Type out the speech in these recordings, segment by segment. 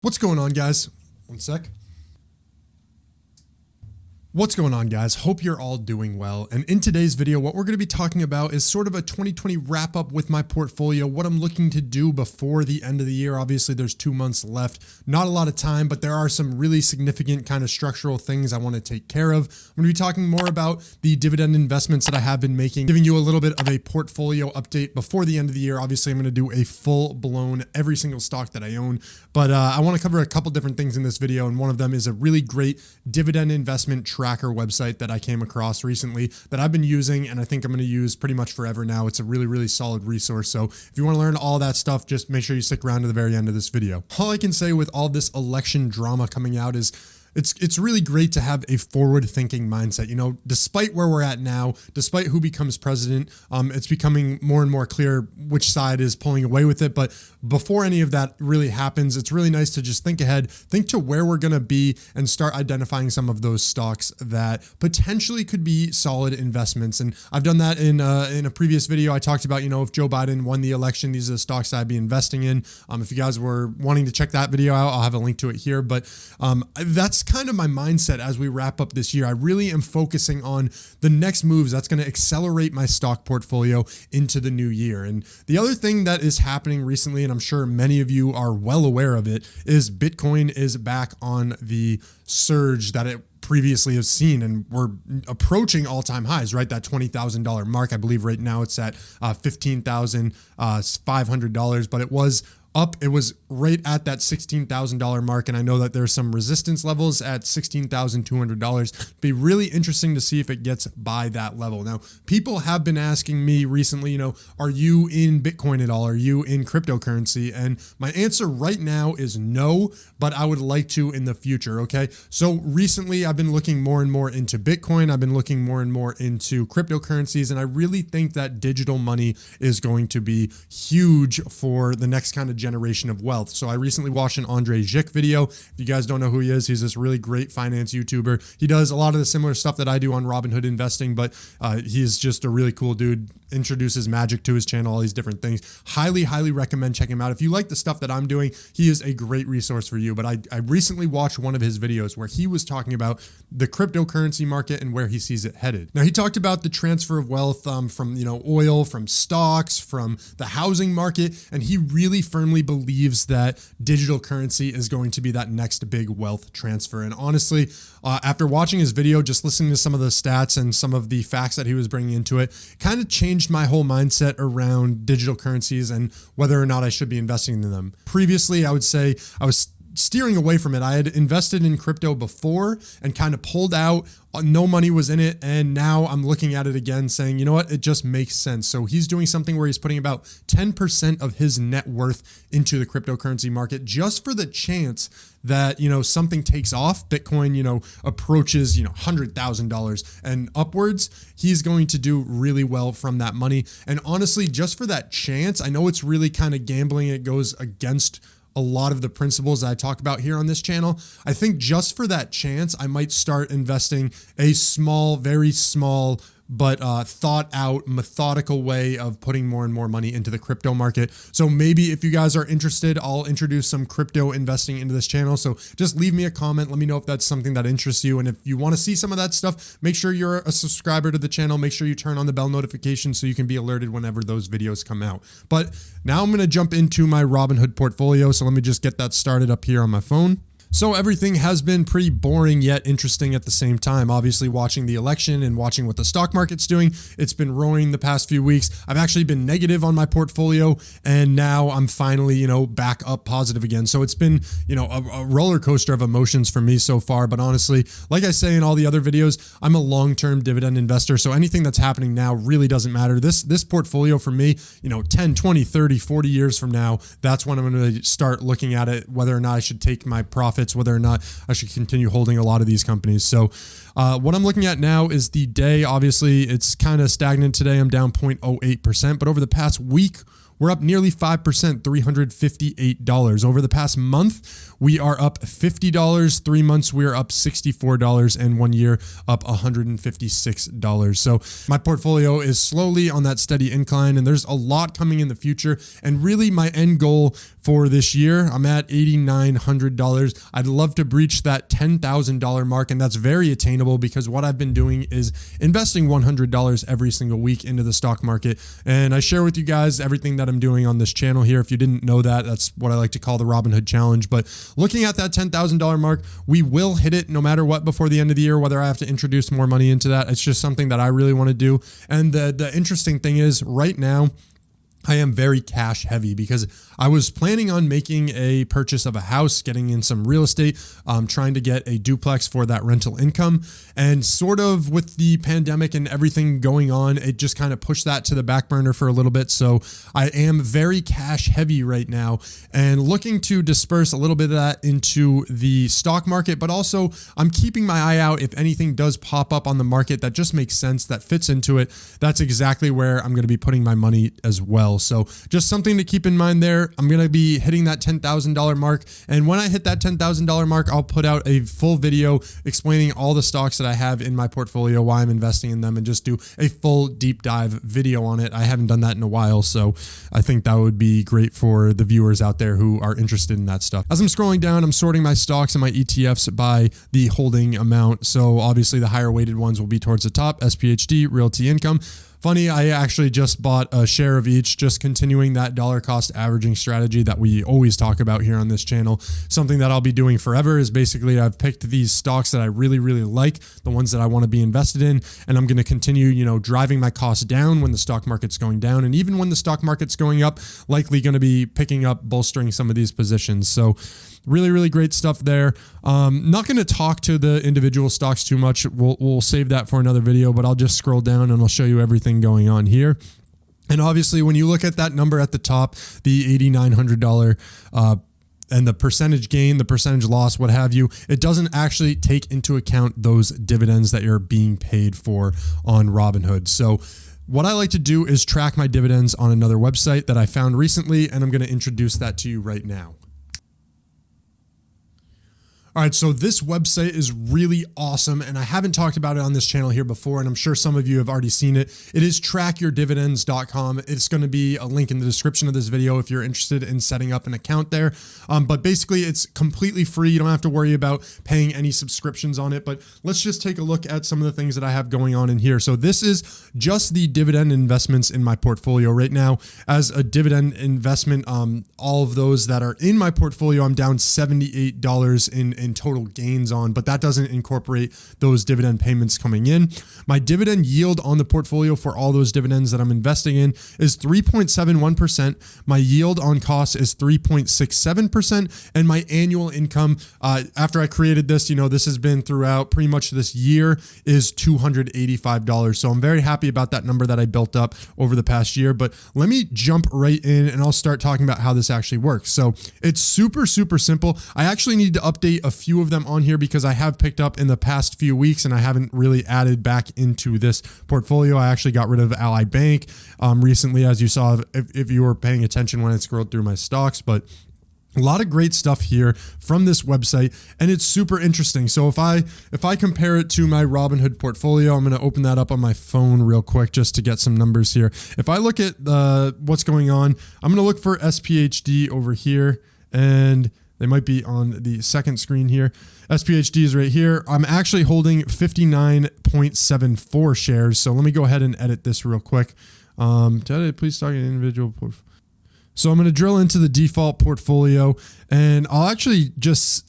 What's going on, guys? One sec. What's going on, guys? Hope you're all doing well. And in today's video, what we're going to be talking about is sort of a 2020 wrap up with my portfolio, what I'm looking to do before the end of the year. Obviously, there's 2 months left, not a lot of time, but there are some really significant kind of structural things I want to take care of. I'm going to be talking more about the dividend investments that I have been making, giving you a little bit of a portfolio update before the end of the year. Obviously, I'm going to do a full blown every single stock that I own, but I want to cover a couple different things in this video. And one of them is a really great dividend investment tracker website that I came across recently that I've been using, and I think I'm going to use pretty much forever now. It's a really, really solid resource. So if you want to learn all that stuff, just make sure you stick around to the very end of this video. All I can say with all this election drama coming out is it's really great to have a forward-thinking mindset. You know, despite where we're at now, despite who becomes president, it's becoming more and more clear which side is pulling away with it. But before any of that really happens, it's really nice to just think ahead, think to where we're going to be, and start identifying some of those stocks that potentially could be solid investments. And I've done that in a previous video. I talked about, you know, if Joe Biden won the election, these are the stocks I'd be investing in. If you guys were wanting to check that video out, I'll have a link to it here. But that's kind of my mindset as we wrap up this year. I really am focusing on the next moves that's going to accelerate my stock portfolio into the new year. And the other thing that is happening recently, and I'm sure many of you are well aware of it, is Bitcoin is back on the surge that it previously have seen, and we're approaching all-time highs, right? That $20,000 mark. I believe right now it's at $15,500, but it was up. It was right at that $16,000 mark. And I know that there's some resistance levels at $16,200. Be really interesting to see if it gets by that level. Now, people have been asking me recently, you know, are you in Bitcoin at all? Are you in cryptocurrency? And my answer right now is no, but I would like to in the future. Okay. So recently I've been looking more and more into Bitcoin. I've been looking more and more into cryptocurrencies. And I really think that digital money is going to be huge for the next kind of generation of wealth. So I recently watched an Andre Zick video. If you guys don't know who he is, he's this really great finance YouTuber. He does a lot of the similar stuff that I do on Robinhood investing, but he's just a really cool dude. Introduces magic to his channel, all these different things. Highly, highly recommend checking him out. If you like the stuff that I'm doing, he is a great resource for you. But I recently watched one of his videos where he was talking about the cryptocurrency market and where he sees it headed. Now, he talked about the transfer of wealth from, you know, oil, from stocks, from the housing market, and he really firmly believes that digital currency is going to be that next big wealth transfer. And honestly, after watching his video, just listening to some of the stats and some of the facts that he was bringing into it, kind of changed my whole mindset around digital currencies and whether or not I should be investing in them. Previously, I would say I was steering away from it. I had invested in crypto before and kind of pulled out. No money was in it. And now I'm looking at it again saying, you know what, it just makes sense. So he's doing something where he's putting about 10% of his net worth into the cryptocurrency market just for the chance that, you know, something takes off. Bitcoin, you know, approaches, you know, $100,000 and upwards. He's going to do really well from that money. And honestly, just for that chance, I know it's really kind of gambling. It goes against a lot of the principles that I talk about here on this channel. I think just for that chance, I might start investing a small, very small, but thought out, methodical way of putting more and more money into the crypto market. So maybe if you guys are interested, I'll introduce some crypto investing into this channel. So just leave me a comment. Let me know if that's something that interests you. And if you want to see some of that stuff, make sure you're a subscriber to the channel. Make sure you turn on the bell notification so you can be alerted whenever those videos come out. But now I'm going to jump into my Robinhood portfolio. So let me just get that started up here on my phone. So everything has been pretty boring yet interesting at the same time. Obviously, watching the election and watching what the stock market's doing, it's been roaring the past few weeks. I've actually been negative on my portfolio, and now I'm finally, you know, back up positive again. So it's been, you know, a roller coaster of emotions for me so far. But honestly, like I say in all the other videos, I'm a long-term dividend investor. So anything that's happening now really doesn't matter. This portfolio for me, you know, 10, 20, 30, 40 years from now, that's when I'm going to start looking at it, whether or not I should take my profits, whether or not I should continue holding a lot of these companies. So what I'm looking at now is the day. Obviously, it's kind of stagnant today. I'm down 0.08%, but over the past week, we're up nearly 5%, $358. Over the past month, we are up $50. 3 months, we are up $64, and 1 year up $156. So my portfolio is slowly on that steady incline, and there's a lot coming in the future. And really my end goal for this year, I'm at $8,900. I'd love to breach that $10,000 mark, and that's very attainable because what I've been doing is investing $100 every single week into the stock market. And I share with you guys everything that I'm doing on this channel here. If you didn't know that, that's what I like to call the Robinhood Challenge. But looking at that $10,000 mark, we will hit it no matter what before the end of the year, whether I have to introduce more money into that. It's just something that I really want to do. And the interesting thing is right now, I am very cash heavy because I was planning on making a purchase of a house, getting in some real estate, trying to get a duplex for that rental income. And sort of with the pandemic and everything going on, it just kind of pushed that to the back burner for a little bit. So I am very cash heavy right now and looking to disperse a little bit of that into the stock market, but also I'm keeping my eye out if anything does pop up on the market that just makes sense, that fits into it. That's exactly where I'm going to be putting my money as well. So just something to keep in mind there. I'm going to be hitting that $10,000 mark. And when I hit that $10,000 mark, I'll put out a full video explaining all the stocks that I have in my portfolio, why I'm investing in them, and just do a full deep dive video on it. I haven't done that in a while. So I think that would be great for the viewers out there who are interested in that stuff. As I'm scrolling down, I'm sorting my stocks and my ETFs by the holding amount. So obviously the higher weighted ones will be towards the top: SPHD, Realty Income. Funny, I actually just bought a share of each, just continuing that dollar cost averaging strategy that we always talk about here on this channel. Something that I'll be doing forever is basically I've picked these stocks that I really, really like, the ones that I want to be invested in, and I'm going to continue, driving my costs down when the stock market's going down. And even when the stock market's going up, likely going to be picking up, bolstering some of these positions. So really, really great stuff there. Not going to talk to the individual stocks too much. We'll save that for another video, but I'll just scroll down and I'll show you everything going on here. And obviously, when you look at that number at the top, the $8,900, and the percentage gain, the percentage loss, what have you, it doesn't actually take into account those dividends that you're being paid for on Robinhood. So what I like to do is track my dividends on another website that I found recently, and I'm going to introduce that to you right now. All right, so this website is really awesome, and I haven't talked about it on this channel here before, and I'm sure some of you have already seen it. It is trackyourdividends.com. It's going to be a link in the description of this video if you're interested in setting up an account there. But basically, it's completely free. You don't have to worry about paying any subscriptions on it. But let's just take a look at some of the things that I have going on in here. So this is just the dividend investments in my portfolio right now. As a dividend investment, all of those that are in my portfolio, I'm down $78 in total gains on, but that doesn't incorporate those dividend payments coming in. My dividend yield on the portfolio for all those dividends that I'm investing in is 3.71%. My yield on cost is 3.67%. And my annual income, after I created this, this has been throughout pretty much this year, is $285. So I'm very happy about that number that I built up over the past year. But let me jump right in and I'll start talking about how this actually works. So it's super, super simple. I actually need to update a few of them on here because I have picked up in the past few weeks and I haven't really added back into this portfolio. I actually got rid of Ally Bank recently, as you saw, if you were paying attention when I scrolled through my stocks. But a lot of great stuff here from this website, and it's super interesting. So if I compare it to my Robinhood portfolio, I'm going to open that up on my phone real quick just to get some numbers here. If I look at what's going on, I'm going to look for SPHD over here, and they might be on the second screen here. SPHD is right here. I'm actually holding 59.74 shares. So let me go ahead and edit this real quick. Please talk an individual portfolio. So I'm going to drill into the default portfolio, and I'll actually just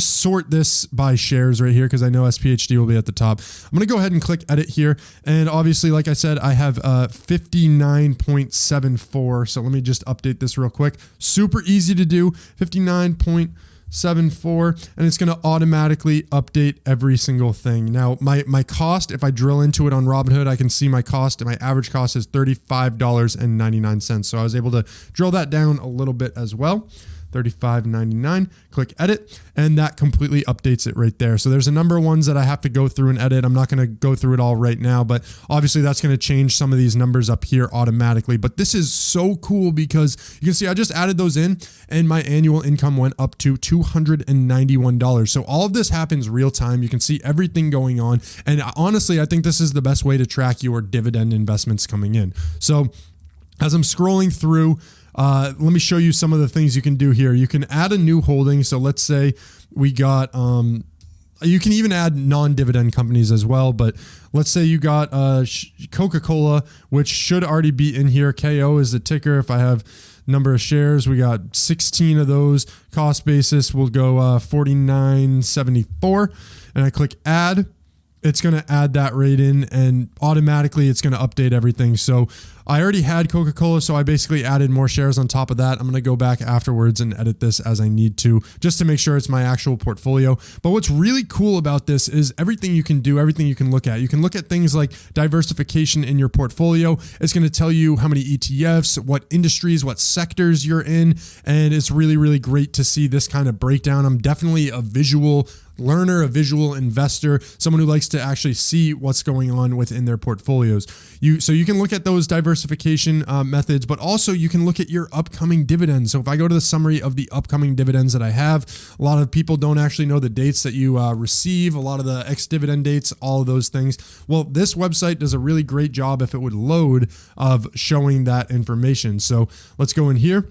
sort this by shares right here because I know SPHD will be at the top. I'm going to go ahead and click edit here. And obviously, like I said, I have 59.74. So let me just update this real quick. Super easy to do, 59.74, and it's going to automatically update every single thing. Now, my cost, if I drill into it on Robinhood, I can see my cost, and my average cost is $35.99. So I was able to drill that down a little bit as well. $35.99. Click edit, and that completely updates it right there. So there's a number of ones that I have to go through and edit. I'm not going to go through it all right now, but obviously that's going to change some of these numbers up here automatically. But this is so cool because you can see I just added those in and my annual income went up to $291. So all of this happens real time. You can see everything going on. And honestly, I think this is the best way to track your dividend investments coming in. So as I'm scrolling through, let me show you some of the things you can do here. You can add a new holding. So let's say we got, you can even add non-dividend companies as well. But let's say you got Coca-Cola, which should already be in here. KO is the ticker. If I have number of shares, we got 16 of those. Cost basis will go $49.74. And I click add. It's going to add that rate in and automatically it's going to update everything. So I already had Coca-Cola, so I basically added more shares on top of that. I'm going to go back afterwards and edit this as I need to, just to make sure it's my actual portfolio. But what's really cool about this is everything you can do, everything you can look at. You can look at things like diversification in your portfolio. It's going to tell you how many ETFs, what industries, what sectors you're in. And it's really, really great to see this kind of breakdown. I'm definitely a visual learner, a visual investor, someone who likes to actually see what's going on within their portfolios. So you can look at those diversification methods, but also you can look at your upcoming dividends. So if I go to the summary of the upcoming dividends that I have, a lot of people don't actually know the dates that you receive, a lot of the ex-dividend dates, all of those things. Well, this website does a really great job if it would load of showing that information. So let's go in here.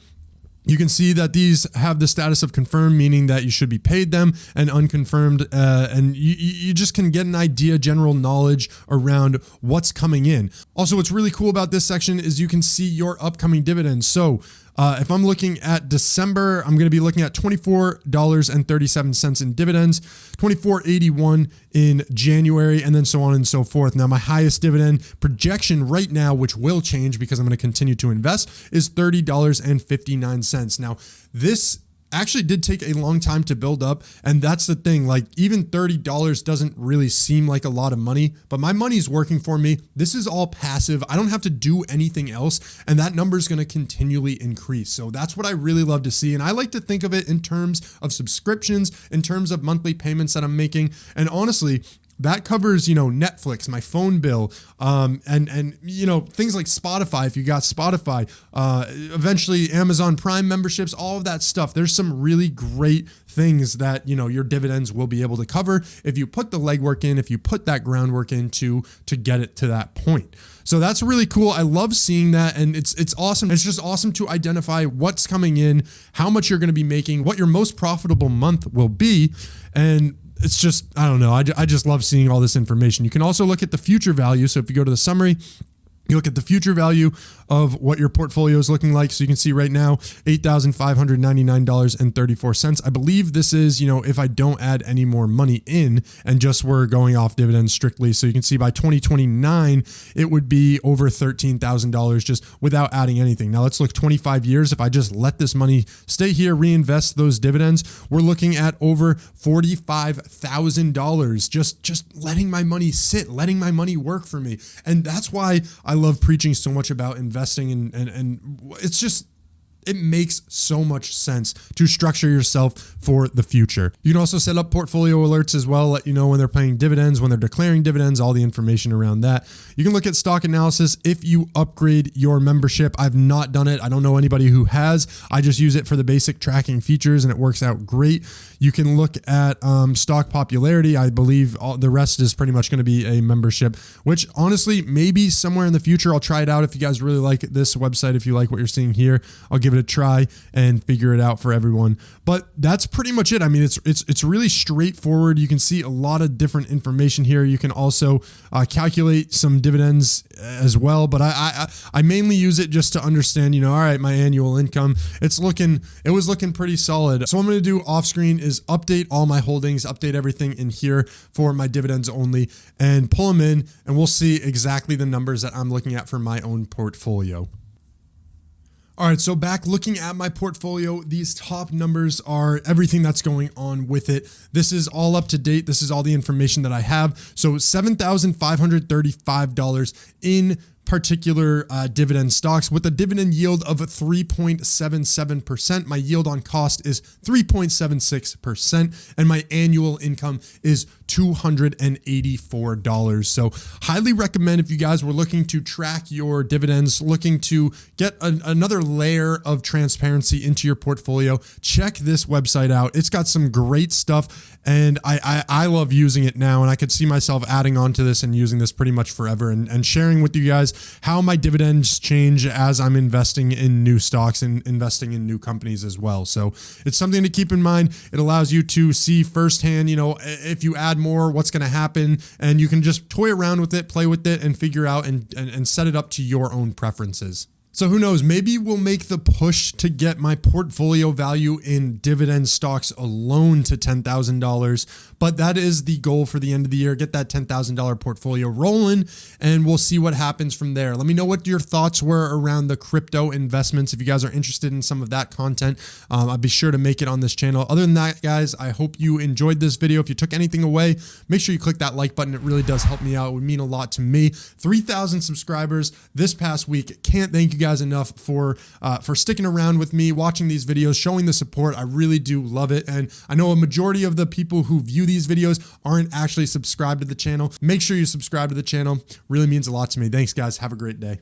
You can see that these have the status of confirmed, meaning that you should be paid them, and unconfirmed. And you just can get an idea, general knowledge around what's coming in. Also, what's really cool about this section is you can see your upcoming dividends. So if I'm looking at December, I'm going to be looking at $24.37 in dividends, $24.81 in January, and then so on and so forth. Now, my highest dividend projection right now, which will change because I'm going to continue to invest, is $30.59. Now, this actually did take a long time to build up. And that's the thing, like even $30 doesn't really seem like a lot of money, but my money's working for me. This is all passive. I don't have to do anything else. And that number is going to continually increase. So that's what I really love to see. And I like to think of it in terms of subscriptions, in terms of monthly payments that I'm making. And honestly, that covers, Netflix, my phone bill, and things like Spotify. If you got Spotify, eventually Amazon Prime memberships, all of that stuff. There's some really great things that, your dividends will be able to cover if you put the legwork in, if you put that groundwork in to get it to that point. So that's really cool. I love seeing that. And it's awesome. It's just awesome to identify what's coming in, how much you're going to be making, what your most profitable month will be. And it's just, I don't know. I just love seeing all this information. You can also look at the future value. So if you go to the summary, you look at the future value of what your portfolio is looking like. So you can see right now, $8,599.34. I believe this is, if I don't add any more money in and just we're going off dividends strictly. So you can see by 2029, it would be over $13,000 just without adding anything. Now let's look 25 years. If I just let this money stay here, reinvest those dividends, we're looking at over $45,000 just letting my money sit, letting my money work for me. And that's why I love preaching so much about investing and it's just, it makes so much sense to structure yourself for the future. You can also set up portfolio alerts as well, let you know when they're paying dividends, when they're declaring dividends, all the information around that. You can look at stock analysis if you upgrade your membership. I've not done it. I don't know anybody who has. I just use it for the basic tracking features and it works out great. You can look at stock popularity. I believe the rest is pretty much going to be a membership, which honestly, maybe somewhere in the future, I'll try it out. If you guys really like this website, if you like what you're seeing here, I'll give it a try and figure it out for everyone. But that's pretty much it. I mean, it's really straightforward. You can see a lot of different information here. You can also calculate some dividends as well. But I mainly use it just to understand, all right, my annual income. It was looking pretty solid. So what I'm going to do off screen is update all my holdings, update everything in here for my dividends only, and pull them in, and we'll see exactly the numbers that I'm looking at for my own portfolio. All right, so back looking at my portfolio, these top numbers are everything that's going on with it. This is all up to date. This is all the information that I have. So $7,535 in particular dividend stocks with a dividend yield of 3.77%. My yield on cost is 3.76%, and my annual income is $284. So highly recommend if you guys were looking to track your dividends, looking to get another layer of transparency into your portfolio, check this website out. It's got some great stuff, and I love using it now, and I could see myself adding on to this and using this pretty much forever, and sharing with you guys how my dividends change as I'm investing in new stocks and investing in new companies as well. So it's something to keep in mind. It allows you to see firsthand, if you add more, what's going to happen, and you can just toy around with it, play with it, and figure out and set it up to your own preferences. So who knows, maybe we'll make the push to get my portfolio value in dividend stocks alone to $10,000. But that is the goal for the end of the year. Get that $10,000 portfolio rolling, and we'll see what happens from there. Let me know what your thoughts were around the crypto investments. If you guys are interested in some of that content, I'll be sure to make it on this channel. Other than that, guys, I hope you enjoyed this video. If you took anything away, make sure you click that like button. It really does help me out. It would mean a lot to me. 3,000 subscribers this past week. Can't thank you guys enough for sticking around with me, watching these videos, showing the support. I really do love it. And I know a majority of the people who view these videos aren't actually subscribed to the channel. Make sure you subscribe to the channel. Really means a lot to me. Thanks, guys. Have a great day.